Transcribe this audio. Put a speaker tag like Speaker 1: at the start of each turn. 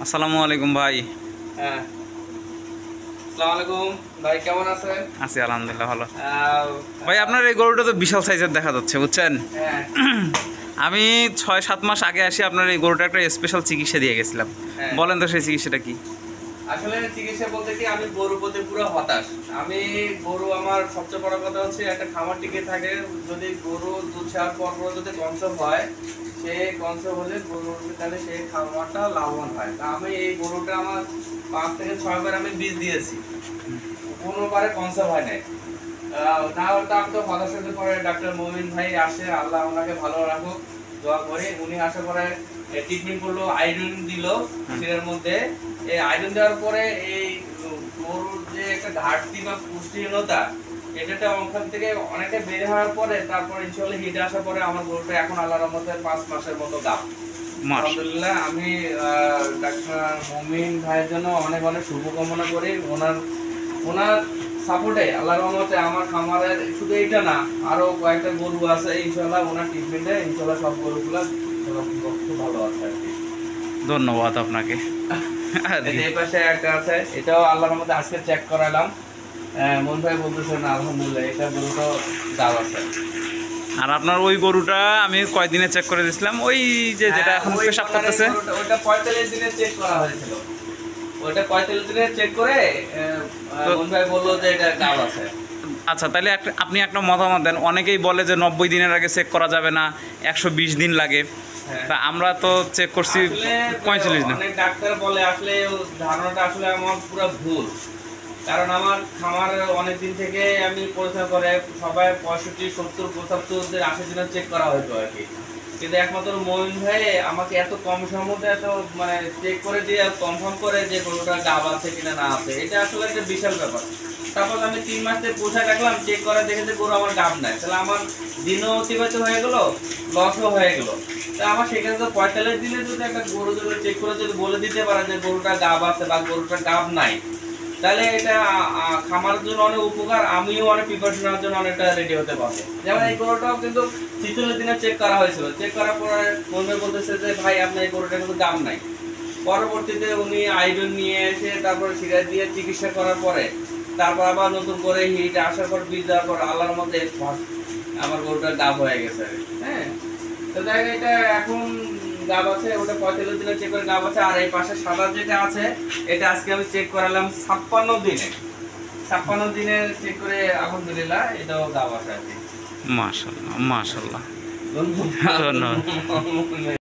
Speaker 1: আসসালামু আলাইকুম ভাই।
Speaker 2: হ্যাঁ, আসসালামু আলাইকুম ভাই, কেমন আছেন?
Speaker 1: আছি আলহামদুলিল্লাহ ভালো।
Speaker 2: আহ,
Speaker 1: ভাই আপনার এই গরুটা তো বিশাল সাইজের দেখা যাচ্ছে বুঝছেন।
Speaker 2: হ্যাঁ
Speaker 1: আমি 6-7 মাস আগে আসি আপনার এই গরুটা একটা স্পেশাল চিকিৎসা দিয়ে গেছিলাম।
Speaker 2: হ্যাঁ
Speaker 1: বলেন তো সেই চিকিৎসাটা কি?
Speaker 2: আসলে চিকিৎসা বলতে কি, আমি গরুর প্রতি পুরো হতাশ। আমি গরু, আমার সবচেয়ে বড় কথা হচ্ছে একটা খামার টিকে থাকে, যদি গরু দুধ ছাড়ার পর পর যদি কনসেপ্ট হয়, সে কনসেপ্ট হলে গরুর তাহলে সেই খামারটা লাভবান হয়। তা আমি এই গরুটা আমার 5 থেকে 6 বার আমি বীজ দিয়েছি, কোনোবারে কনসেপ্ট হয় নাই। না হলে আমি তো হতাশ হতে পরে ডাক্তার মমিন ভাই আসে, আল্লাহ ওনাকে ভালো রাখুক, দোয়া করি। উনি আসার পরে ট্রিটমেন্ট করলো, আয়রন দিল শরীরের মধ্যে। এই আয়রন দেওয়ার পরে এই গরুর যে একটা ঘাটতি বা পুষ্টিহীনতা, এটা ওখান থেকে অনেকটা বের হওয়ার পরে তারপর ইনশাআল্লাহ হিটে আসার পরে আমার গরুটা এখন আল্লাহর রহমতে 5 মাসের মতো গাব। আলহামদুলিল্লাহ। আমি ডাক্তার মমিন ভাইয়ের জন্য অনেক অনেক শুভকামনা করি। ওনার সাপোর্টে আল্লাহর রহমতে আমার খামারের শুধু এইটা না, আরো কয়েকটা গরু আছে ইনশাআল্লাহ। ওনার ট্রিটমেন্টে ইনশাআল্লাহ সব গরুগুলো খুব ভালো আছে আর কি।
Speaker 1: ধন্যবাদ আপনাকে।
Speaker 2: এই পাশে একটা আছে, এটাও আল্লাহর রহমতে আজকে চেক করালাম। মন ভাই বলতেছে না আলহামদুলিল্লাহ, এটা গরুটা দাম আছে।
Speaker 1: আর আপনার ওই গরুটা আমি কয়দিনে চেক করে দিয়েছিলাম, ওই যে যেটা এখন পেশাব করতেছে
Speaker 2: ওইটা 45 দিনে চেক করা হয়েছিল। ওইটা 45 দিনে চেক করে মন ভাই বললো যে এটা দাম আছে।
Speaker 1: আচ্ছা, তাহলে আপনি একটা মতামত দেন। অনেকেই বলে যে 90 দিনের আগে চেক করা যাবে না, 120 দিন লাগে। তা আমরা তো চেক করছি 45 দিন।
Speaker 2: অনেক ডাক্তার বলে, আসলে ধারণাটা আসলে আমার পুরো ভুল। কারণ আমার খামার অনেক দিন থেকে আমি পরিচয় করে সবাই 65, 70, 75, 80 দিনে চেক করা হতো আর কি। কিন্তু একমাত্র মইন ভাই আমাকে এত কম সময়ের মধ্যে এত মানে চেক করে দিয়ে কনফার্ম করে যে গরুটা গাব আছে কিনা না আছে, এটা আসলে একটা বিশাল ব্যাপার। তারপর আমি 3 মাস থেকে পোষা রাখলাম, চেক করে দেখে যে গরু আমার গাব নাই, তাহলে আমার দিনও অতিবাহিত হয়ে গেল, লসও হয়ে গেল। তা আমার সেখানে তো 45 দিনে যদি একটা গরু যদি চেক করে যদি বলে দিতে পারে যে গরুটা গাব আছে বা গরুটা গাব নাই, তাহলে এটা খামারের জন্য অনেক উপকার, আমিও অনেক প্রিপারেশন নেওয়ার জন্য অনেকটা রেডি হতে পারবো। যেমন এই গরুটাও কিন্তু 46 দিনে চেক করা হয়েছিল। চেক করার পরে মনে বলতেছে যে ভাই আপনার এই গরুটা কিন্তু দাম নাই। পরবর্তীতে উনি আয়রন নিয়ে এসে তারপরে সিরাজ দিয়ে চিকিৎসা করার পরে তারপর আবার নতুন করে হিট আসার পর বীজ দেওয়ার পর আল্লাহর মধ্যে আমার গরুটা গাব হয়ে গেছে। হ্যাঁ, তো দেখ এটা এখন গাব আছে, ওটা 45 দিনে চেক করে গাব আছে। আর এই পাশে সাদা যেটা আছে, এটা আজকে আমি চেক করালাম 56 দিনে। 56 দিনে চেক করে আলহামদুলিল্লাহ এটাও গাব আছে আর কি।
Speaker 1: মাশাআল্লাহ মাশাআল্লাহ।
Speaker 2: ধন্যবাদ।
Speaker 1: ধন্যবাদ।